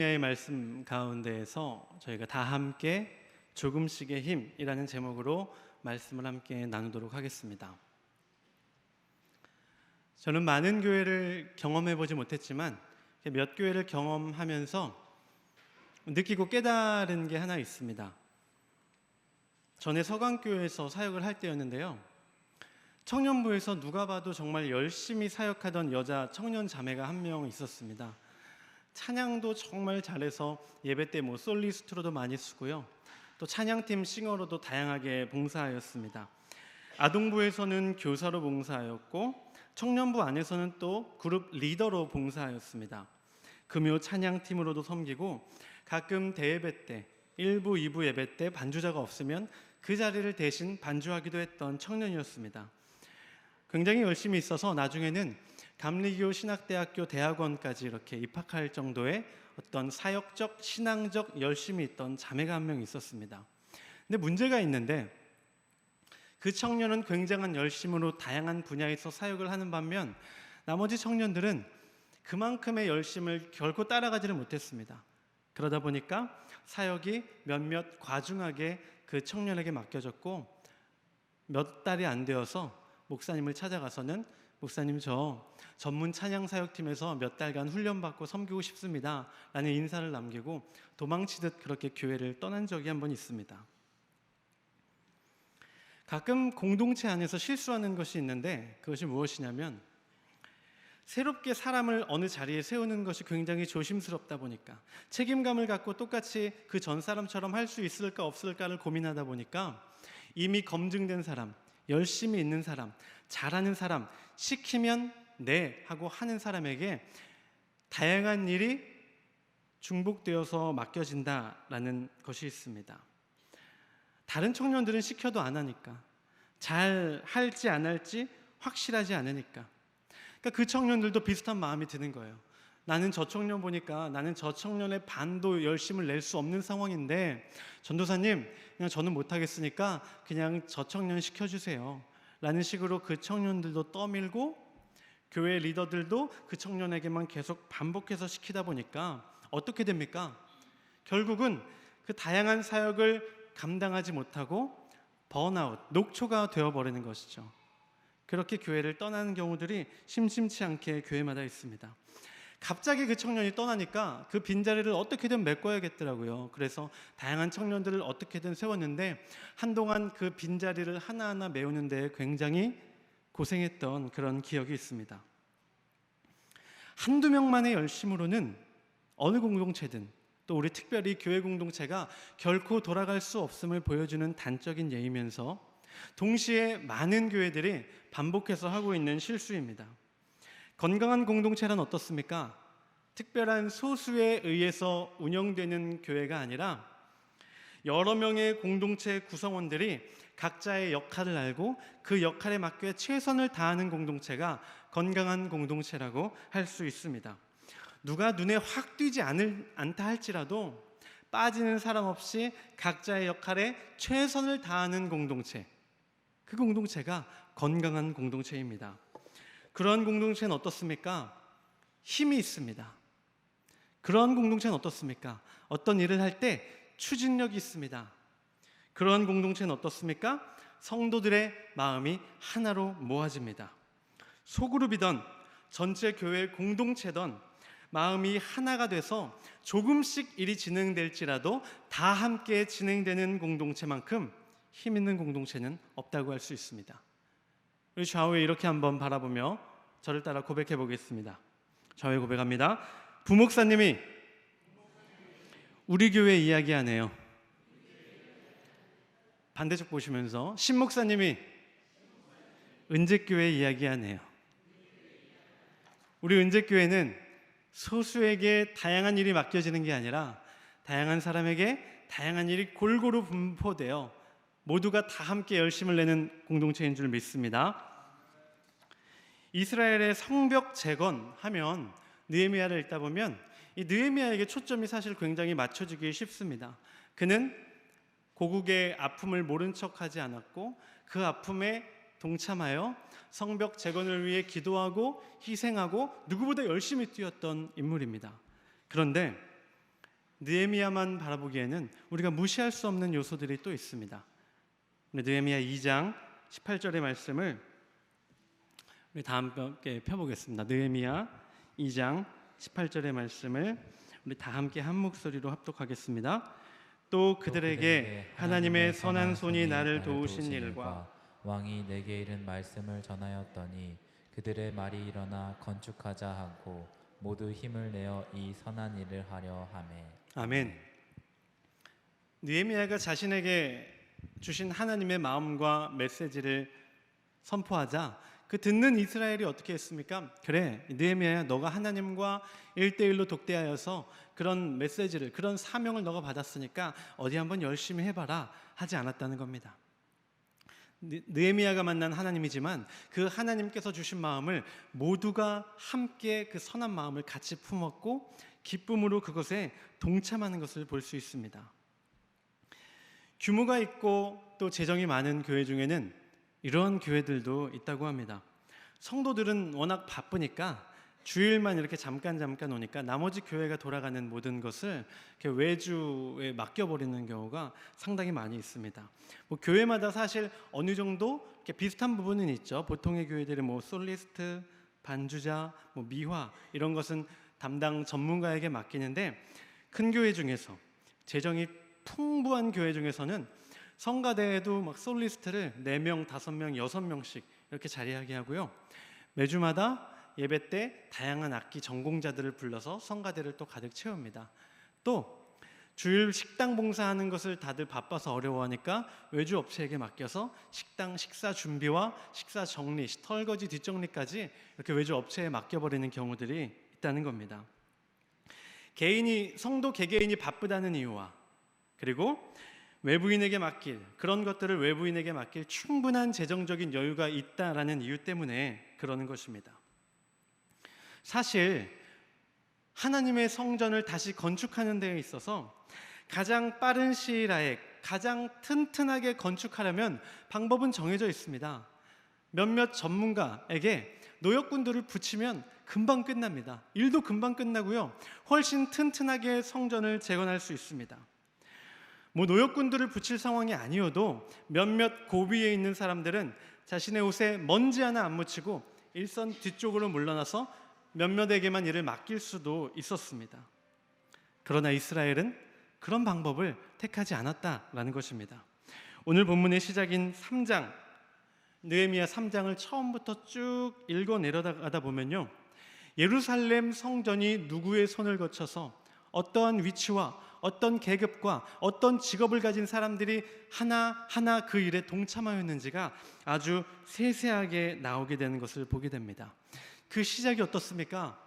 의 말씀 가운데에서 저희가 다 함께 조금씩의 힘이라는 제목으로 말씀을 함께 나누도록 하겠습니다. 저는 많은 교회를 경험해 보지 못했지만 몇 교회를 경험하면서 느끼고 깨달은 게 하나 있습니다. 전에 서강교회에서 사역을 할 때였는데요, 청년부에서 누가 봐도 정말 열심히 사역하던 여자 청년 자매가 한 명 있었습니다. 찬양도 정말 잘해서 예배 때 솔리스트로도 많이 쓰고요, 또 찬양팀 싱어로도 다양하게 봉사하였습니다. 아동부에서는 교사로 봉사하였고 청년부 안에서는 또 그룹 리더로 봉사하였습니다. 금요 찬양팀으로도 섬기고 가끔 대예배 때 1부, 2부 예배 때 반주자가 없으면 그 자리를 대신 반주하기도 했던 청년이었습니다. 굉장히 열심히 있어서 나중에는 감리교 신학대학교 대학원까지 이렇게 입학할 정도의 어떤 사역적, 신앙적 열심이 있던 자매가 한 명 있었습니다. 근데 문제가 있는데, 그 청년은 굉장한 열심으로 다양한 분야에서 사역을 하는 반면 나머지 청년들은 그만큼의 열심을 결코 따라가지를 못했습니다. 그러다 보니까 사역이 몇몇 과중하게 그 청년에게 맡겨졌고, 몇 달이 안 되어서 목사님을 찾아가서는 목사님, 저 전문 찬양 사역팀에서 몇 달간 훈련받고 섬기고 싶습니다 라는 인사를 남기고 도망치듯 그렇게 교회를 떠난 적이 한 번 있습니다. 가끔 공동체 안에서 실수하는 것이 있는데, 그것이 무엇이냐면 새롭게 사람을 어느 자리에 세우는 것이 굉장히 조심스럽다 보니까, 책임감을 갖고 똑같이 그 전 사람처럼 할 수 있을까 없을까를 고민하다 보니까 이미 검증된 사람, 열심히 있는 사람, 잘하는 사람, 시키면 네 하고 하는 사람에게 다양한 일이 중복되어서 맡겨진다라는 것이 있습니다. 다른 청년들은 시켜도 안 하니까, 잘 할지 안 할지 확실하지 않으니까, 그러니까 그 청년들도 비슷한 마음이 드는 거예요. 나는 저 청년 보니까 나는 저 청년의 반도 열심을 낼 수 없는 상황인데, 전도사님 그냥 저는 못하겠으니까 그냥 저 청년 시켜주세요 라는 식으로 그 청년들도 떠밀고, 교회 리더들도 그 청년에게만 계속 반복해서 시키다 보니까 어떻게 됩니까? 결국은 그 다양한 사역을 감당하지 못하고 번아웃, 녹초가 되어버리는 것이죠. 그렇게 교회를 떠나는 경우들이 심심치 않게 교회마다 있습니다. 갑자기 그 청년이 떠나니까 그 빈자리를 어떻게든 메꿔야겠더라고요. 그래서 다양한 청년들을 어떻게든 세웠는데 한동안 그 빈자리를 하나하나 메우는 데 굉장히 고생했던 그런 기억이 있습니다. 한두 명만의 열심으로는 어느 공동체든, 또 우리 특별히 교회 공동체가 결코 돌아갈 수 없음을 보여주는 단적인 예이면서 동시에 많은 교회들이 반복해서 하고 있는 실수입니다. 건강한 공동체란 어떻습니까? 특별한 소수에 의해서 운영되는 교회가 아니라 여러 명의 공동체 구성원들이 각자의 역할을 알고 그 역할에 맞게 최선을 다하는 공동체가 건강한 공동체라고 할 수 있습니다. 누가 눈에 확 띄지 않다 할지라도 빠지는 사람 없이 각자의 역할에 최선을 다하는 공동체, 그 공동체가 건강한 공동체입니다. 그러한 공동체는 어떻습니까? 힘이 있습니다. 그러한 공동체는 어떻습니까? 어떤 일을 할 때 추진력이 있습니다. 그러한 공동체는 어떻습니까? 성도들의 마음이 하나로 모아집니다. 소그룹이던 전체 교회 공동체던 마음이 하나가 돼서 조금씩 일이 진행될지라도 다 함께 진행되는 공동체만큼 힘 있는 공동체는 없다고 할 수 있습니다. 우리 좌우에 이렇게 한번 바라보며 저를 따라 고백해 보겠습니다. 좌우에 고백합니다. 부목사님이 우리 교회 이야기하네요. 반대쪽 보시면서 신목사님이 은재교회 이야기하네요. 우리 은재교회는 소수에게 다양한 일이 맡겨지는 게 아니라 다양한 사람에게 다양한 일이 골고루 분포되어 모두가 다 함께 열심을 내는 공동체인 줄 믿습니다. 이스라엘의 성벽 재건하면 느헤미야를 읽다 보면 이 느헤미야에게 초점이 사실 굉장히 맞춰지기 쉽습니다. 그는 고국의 아픔을 모른 척하지 않았고 그 아픔에 동참하여 성벽 재건을 위해 기도하고 희생하고 누구보다 열심히 뛰었던 인물입니다. 그런데 느헤미야만 바라보기에는 우리가 무시할 수 없는 요소들이 또 있습니다. 느헤미야 2장 18절의 말씀을 우리 다 함께 펴보겠습니다. 느헤미야 2장 18절의 말씀을 우리 다 함께 한 목소리로 합독하겠습니다. 또 그들에게 하나님의 선한 손이 나를 도우신 일과 왕이 내게 이른 말씀을 전하였더니 그들의 말이 일어나 건축하자 하고 모두 힘을 내어 이 선한 일을 하려 하매. 아멘. 느헤미야가 자신에게 주신 하나님의 마음과 메시지를 선포하자 그 듣는 이스라엘이 어떻게 했습니까? 그래, 느헤미야야, 너가 하나님과 1대1로 독대하여서 그런 메시지를, 그런 사명을 너가 받았으니까 어디 한번 열심히 해봐라 하지 않았다는 겁니다. 느헤미야가 만난 하나님이지만 그 하나님께서 주신 마음을 모두가 함께 그 선한 마음을 같이 품었고 기쁨으로 그것에 동참하는 것을 볼 수 있습니다. 규모가 있고 또 재정이 많은 교회 중에는 이러한 교회들도 있다고 합니다. 성도들은 워낙 바쁘니까 주일만 이렇게 잠깐 오니까 나머지 교회가 돌아가는 모든 것을 이렇게 외주에 맡겨버리는 경우가 상당히 많이 있습니다. 교회마다 사실 어느 정도 이렇게 비슷한 부분은 있죠. 보통의 교회들은 솔리스트, 반주자, 미화 이런 것은 담당 전문가에게 맡기는데 큰 교회 중에서 재정이 풍부한 교회 중에서는 성가대에도 솔리스트를 4명, 5명, 6명씩 이렇게 자리하게 하고요. 매주마다 예배 때 다양한 악기 전공자들을 불러서 성가대를 또 가득 채웁니다. 또 주일 식당 봉사하는 것을 다들 바빠서 어려워하니까 외주 업체에게 맡겨서 식당 식사 준비와 식사 정리, 설거지 뒷정리까지 이렇게 외주 업체에 맡겨버리는 경우들이 있다는 겁니다. 성도 개개인이 바쁘다는 이유와 그리고 외부인에게 맡길 그런 것들을 외부인에게 맡길 충분한 재정적인 여유가 있다라는 이유 때문에 그러는 것입니다. 사실 하나님의 성전을 다시 건축하는 데에 있어서 가장 빠른 시일 하에 가장 튼튼하게 건축하려면 방법은 정해져 있습니다. 몇몇 전문가에게 노역군들을 붙이면 금방 끝납니다. 일도 금방 끝나고요. 훨씬 튼튼하게 성전을 재건할 수 있습니다. 노역군들을 붙일 상황이 아니어도 몇몇 고위에 있는 사람들은 자신의 옷에 먼지 하나 안 묻히고 일선 뒤쪽으로 물러나서 몇몇에게만 일을 맡길 수도 있었습니다. 그러나 이스라엘은 그런 방법을 택하지 않았다라는 것입니다. 오늘 본문의 시작인 3장, 느헤미야 3장을 처음부터 쭉 읽어 내려가다 보면요, 예루살렘 성전이 누구의 손을 거쳐서 어떠한 위치와 어떤 계급과 어떤 직업을 가진 사람들이 하나하나 그 일에 동참하였는지가 아주 세세하게 나오게 되는 것을 보게 됩니다. 그 시작이 어떻습니까?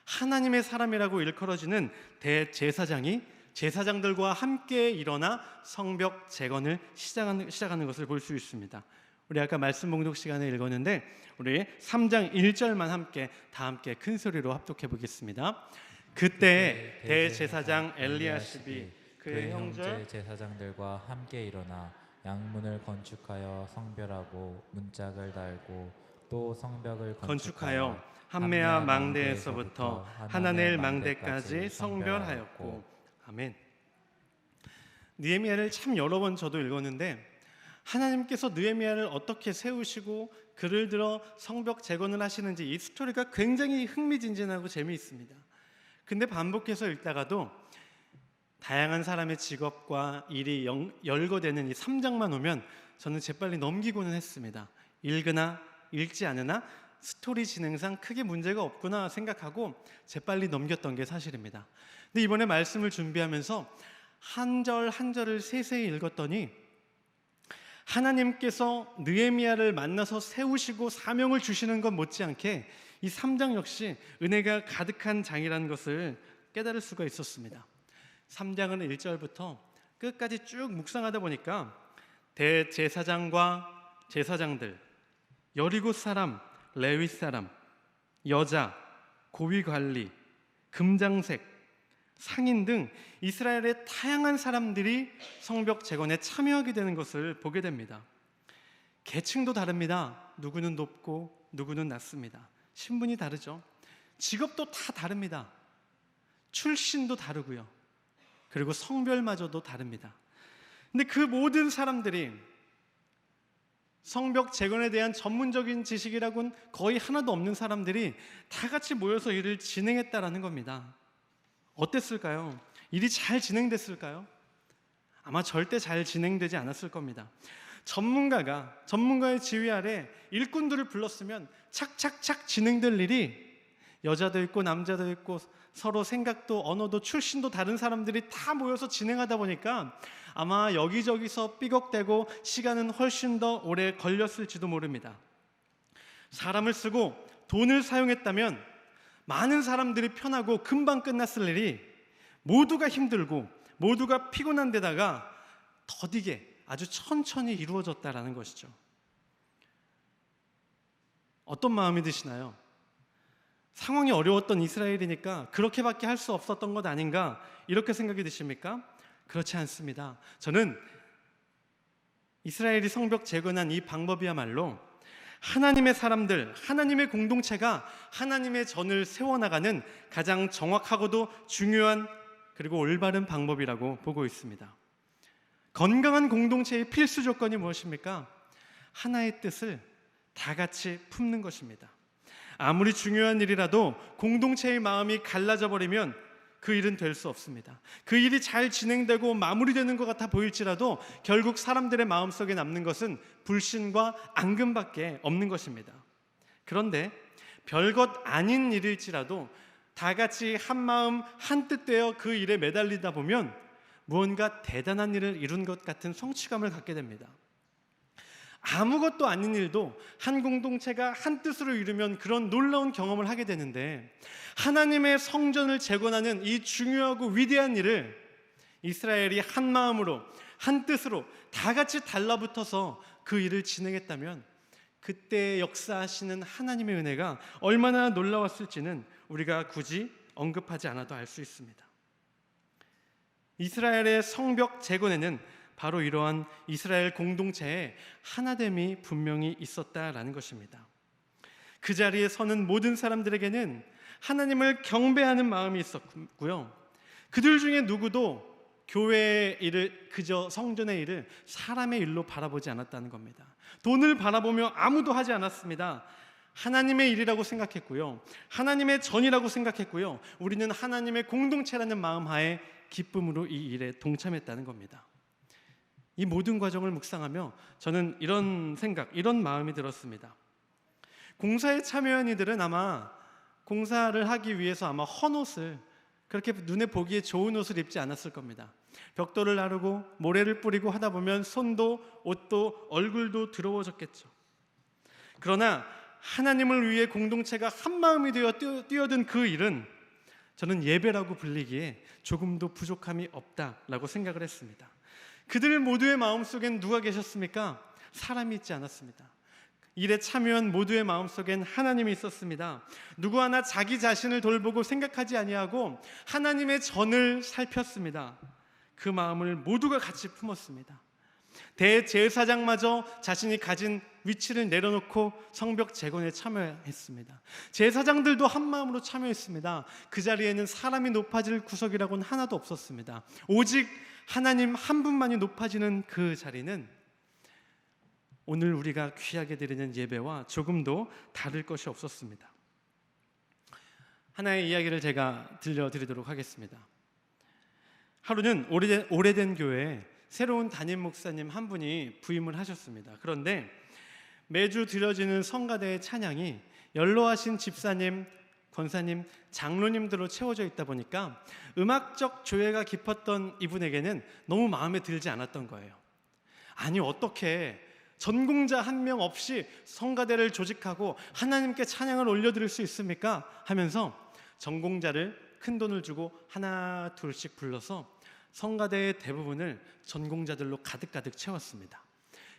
하나님의 사람이라고 일컬어지는 대제사장이 제사장들과 함께 일어나 성벽 재건을 시작하는 것을 볼 수 있습니다. 우리 아까 말씀 봉독 시간에 읽었는데 우리 3장 1절만 다 함께 큰 소리로 합독해 보겠습니다. 그때 대제사장 엘리야십이 그의 형제 제사장들과 함께 일어나 양문을 건축하여 성별하고 문짝을 달고 또 성벽을 건축하여 함메아 망대에서부터 하나넬 망대까지 성별하였고. 아멘. 느헤미야를 참 여러 번 저도 읽었는데 하나님께서 느헤미야를 어떻게 세우시고 그를 들어 성벽 재건을 하시는지 이 스토리가 굉장히 흥미진진하고 재미있습니다. 근데 반복해서 읽다가도 다양한 사람의 직업과 일이 열거되는 이 3장만 오면 저는 재빨리 넘기고는 했습니다. 읽으나 읽지 않으나 스토리 진행상 크게 문제가 없구나 생각하고 재빨리 넘겼던 게 사실입니다. 근데 이번에 말씀을 준비하면서 한 절 한 절을 세세히 읽었더니 하나님께서 느헤미야를 만나서 세우시고 사명을 주시는 것 못지않게 이 3장 역시 은혜가 가득한 장이라는 것을 깨달을 수가 있었습니다. 3장은 1절부터 끝까지 쭉 묵상하다 보니까 대제사장과 제사장들, 여리고 사람, 레위 사람, 여자, 고위관리, 금장색, 상인 등 이스라엘의 다양한 사람들이 성벽 재건에 참여하게 되는 것을 보게 됩니다. 계층도 다릅니다. 누구는 높고 누구는 낮습니다. 신분이 다르죠. 직업도 다 다릅니다. 출신도 다르고요. 그리고 성별마저도 다릅니다. 근데 그 모든 사람들이 성벽 재건에 대한 전문적인 지식이라고는 거의 하나도 없는 사람들이 다 같이 모여서 일을 진행했다라는 겁니다. 어땠을까요? 일이 잘 진행됐을까요? 아마 절대 잘 진행되지 않았을 겁니다. 전문가의 지휘 아래 일꾼들을 불렀으면 착착착 진행될 일이 여자도 있고 남자도 있고 서로 생각도 언어도 출신도 다른 사람들이 다 모여서 진행하다 보니까 아마 여기저기서 삐걱대고 시간은 훨씬 더 오래 걸렸을지도 모릅니다. 사람을 쓰고 돈을 사용했다면 많은 사람들이 편하고 금방 끝났을 일이 모두가 힘들고 모두가 피곤한 데다가 더디게 아주 천천히 이루어졌다라는 것이죠. 어떤 마음이 드시나요? 상황이 어려웠던 이스라엘이니까 그렇게밖에 할 수 없었던 것 아닌가 이렇게 생각이 드십니까? 그렇지 않습니다. 저는 이스라엘이 성벽 재건한 이 방법이야말로 하나님의 사람들, 하나님의 공동체가 하나님의 전을 세워나가는 가장 정확하고도 중요한 그리고 올바른 방법이라고 보고 있습니다. 건강한 공동체의 필수 조건이 무엇입니까? 하나의 뜻을 다 같이 품는 것입니다. 아무리 중요한 일이라도 공동체의 마음이 갈라져 버리면 그 일은 될 수 없습니다. 그 일이 잘 진행되고 마무리되는 것 같아 보일지라도 결국 사람들의 마음속에 남는 것은 불신과 앙금밖에 없는 것입니다. 그런데 별것 아닌 일일지라도 다 같이 한 마음 한뜻 되어 그 일에 매달리다 보면 무언가 대단한 일을 이룬 것 같은 성취감을 갖게 됩니다. 아무것도 아닌 일도 한 공동체가 한 뜻으로 이루면 그런 놀라운 경험을 하게 되는데 하나님의 성전을 재건하는 이 중요하고 위대한 일을 이스라엘이 한 마음으로 한 뜻으로 다 같이 달라붙어서 그 일을 진행했다면 그때 역사하시는 하나님의 은혜가 얼마나 놀라웠을지는 우리가 굳이 언급하지 않아도 알 수 있습니다. 이스라엘의 성벽 재건에는 바로 이러한 이스라엘 공동체의 하나됨이 분명히 있었다라는 것입니다. 그 자리에 서는 모든 사람들에게는 하나님을 경배하는 마음이 있었고요. 그들 중에 누구도 교회의 일을 그저 성전의 일을 사람의 일로 바라보지 않았다는 겁니다. 돈을 바라보며 아무도 하지 않았습니다. 하나님의 일이라고 생각했고요. 하나님의 전이라고 생각했고요. 우리는 하나님의 공동체라는 마음 하에 기쁨으로 이 일에 동참했다는 겁니다. 이 모든 과정을 묵상하며 저는 이런 생각, 이런 마음이 들었습니다. 공사에 참여한 이들은 아마 공사를 하기 위해서 아마 헌옷을 그렇게 눈에 보기에 좋은 옷을 입지 않았을 겁니다. 벽돌을 나르고 모래를 뿌리고 하다 보면 손도 옷도 얼굴도 더러워졌겠죠. 그러나 하나님을 위해 공동체가 한 마음이 되어 뛰어든 그 일은 저는 예배라고 불리기에 조금도 부족함이 없다라고 생각을 했습니다. 그들 모두의 마음속엔 누가 계셨습니까? 사람이 있지 않았습니다. 일에 참여한 모두의 마음속엔 하나님이 있었습니다. 누구 하나 자기 자신을 돌보고 생각하지 아니하고 하나님의 전을 살폈습니다. 그 마음을 모두가 같이 품었습니다. 대제사장마저 자신이 가진 위치를 내려놓고 성벽 재건에 참여했습니다. 제사장들도 한 마음으로 참여했습니다. 그 자리에는 사람이 높아질 구석이라고는 하나도 없었습니다. 오직 하나님 한 분만이 높아지는 그 자리는 오늘 우리가 귀하게 드리는 예배와 조금도 다를 것이 없었습니다. 하나의 이야기를 제가 들려드리도록 하겠습니다. 하루는 오래된 교회에 새로운 담임 목사님 한 분이 부임을 하셨습니다. 그런데 매주 드려지는 성가대의 찬양이 연로하신 집사님, 권사님, 장로님들로 채워져 있다 보니까 음악적 조예가 깊었던 이분에게는 너무 마음에 들지 않았던 거예요. 아니 어떻게 전공자 한 명 없이 성가대를 조직하고 하나님께 찬양을 올려드릴 수 있습니까? 하면서 전공자를 큰 돈을 주고 하나 둘씩 불러서 성가대의 대부분을 전공자들로 가득가득 채웠습니다.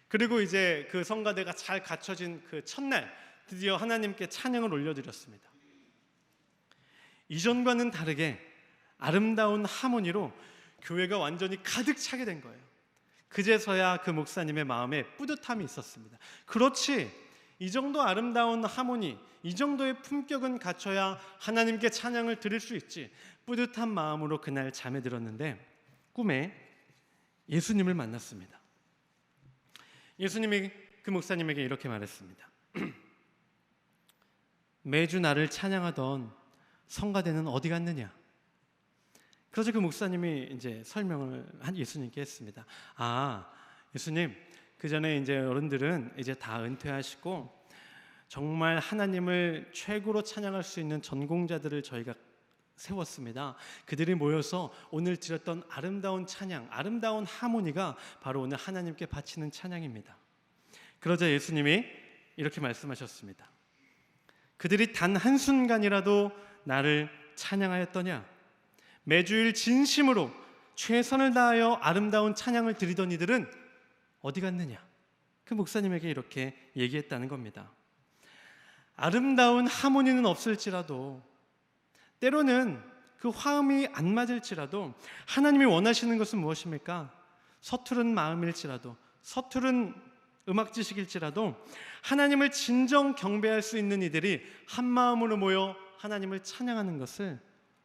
그리고 이제 그 성가대가 잘 갖춰진 그 첫날 드디어 하나님께 찬양을 올려드렸습니다. 이전과는 다르게 아름다운 하모니로 교회가 완전히 가득 차게 된 거예요. 그제서야 그 목사님의 마음에 뿌듯함이 있었습니다. 그렇지, 이 정도 아름다운 하모니, 이 정도의 품격은 갖춰야 하나님께 찬양을 드릴 수 있지. 뿌듯한 마음으로 그날 잠에 들었는데 꿈에 예수님을 만났습니다. 예수님이 그 목사님에게 이렇게 말했습니다. 매주 나를 찬양하던 성가대는 어디 갔느냐? 그래서 그 목사님이 이제 설명을 한 예수님께 했습니다. 예수님, 그 전에 이제 어른들은 이제 다 은퇴하시고 정말 하나님을 최고로 찬양할 수 있는 전공자들을 저희가 세웠습니다. 그들이 모여서 오늘 드렸던 아름다운 찬양, 아름다운 하모니가 바로 오늘 하나님께 바치는 찬양입니다. 그러자 예수님이 이렇게 말씀하셨습니다. 그들이 단 한순간이라도 나를 찬양하였더냐? 매주일 진심으로 최선을 다하여 아름다운 찬양을 드리던 이들은 어디 갔느냐? 그 목사님에게 이렇게 얘기했다는 겁니다. 아름다운 하모니는 없을지라도, 때로는 그 화음이 안 맞을지라도 하나님이 원하시는 것은 무엇입니까? 서투른 마음일지라도, 서투른 음악 지식일지라도 하나님을 진정 경배할 수 있는 이들이 한 마음으로 모여 하나님을 찬양하는 것을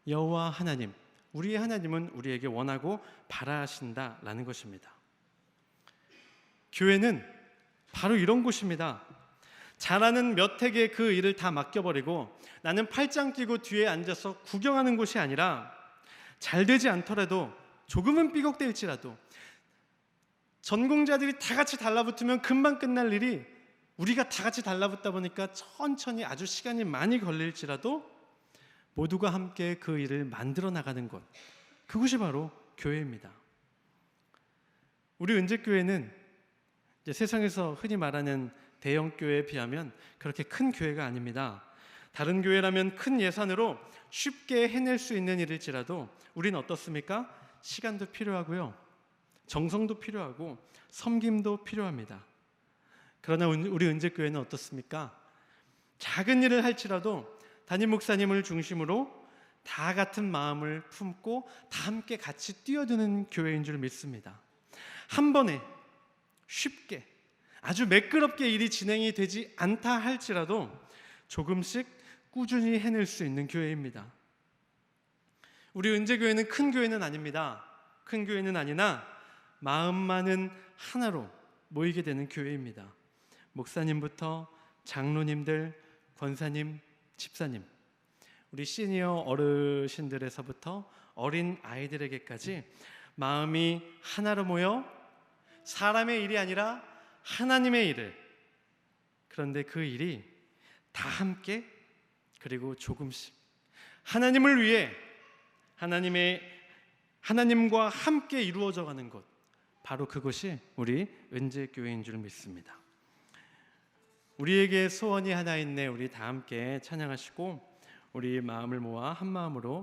여호와 하나님, 우리의 하나님은 우리에게 원하고 바라신다라는 것입니다. 교회는 바로 이런 곳입니다. 잘하는 몇 핵의 그 일을 다 맡겨버리고 나는 팔짱 끼고 뒤에 앉아서 구경하는 곳이 아니라, 잘 되지 않더라도 조금은 삐걱댈지라도 전공자들이 다 같이 달라붙으면 금방 끝날 일이 우리가 다 같이 달라붙다 보니까 천천히 아주 시간이 많이 걸릴지라도 모두가 함께 그 일을 만들어 나가는 곳, 그곳이 바로 교회입니다. 우리 은재교회는 이제 세상에서 흔히 말하는 대형 교회에 비하면 그렇게 큰 교회가 아닙니다. 다른 교회라면 큰 예산으로 쉽게 해낼 수 있는 일일지라도 우리는 어떻습니까? 시간도 필요하고요, 정성도 필요하고 섬김도 필요합니다. 그러나 우리 은재교회는 어떻습니까? 작은 일을 할지라도 담임 목사님을 중심으로 다 같은 마음을 품고 다 함께 같이 뛰어드는 교회인 줄 믿습니다. 한 번에 쉽게 아주 매끄럽게 일이 진행이 되지 않다 할지라도 조금씩 꾸준히 해낼 수 있는 교회입니다. 우리 은재교회는 큰 교회는 아닙니다. 큰 교회는 아니나 마음만은 하나로 모이게 되는 교회입니다. 목사님부터 장로님들, 권사님, 집사님, 우리 시니어 어르신들에서부터 어린 아이들에게까지 마음이 하나로 모여 사람의 일이 아니라 하나님의 일을, 그런데 그 일이 다 함께 그리고 조금씩 하나님을 위해 하나님과 함께 이루어져 가는 것, 바로 그것이 우리 은재교회인 줄 믿습니다. 우리에게 소원이 하나 있네. 우리 다 함께 찬양하시고 우리 마음을 모아 한 마음으로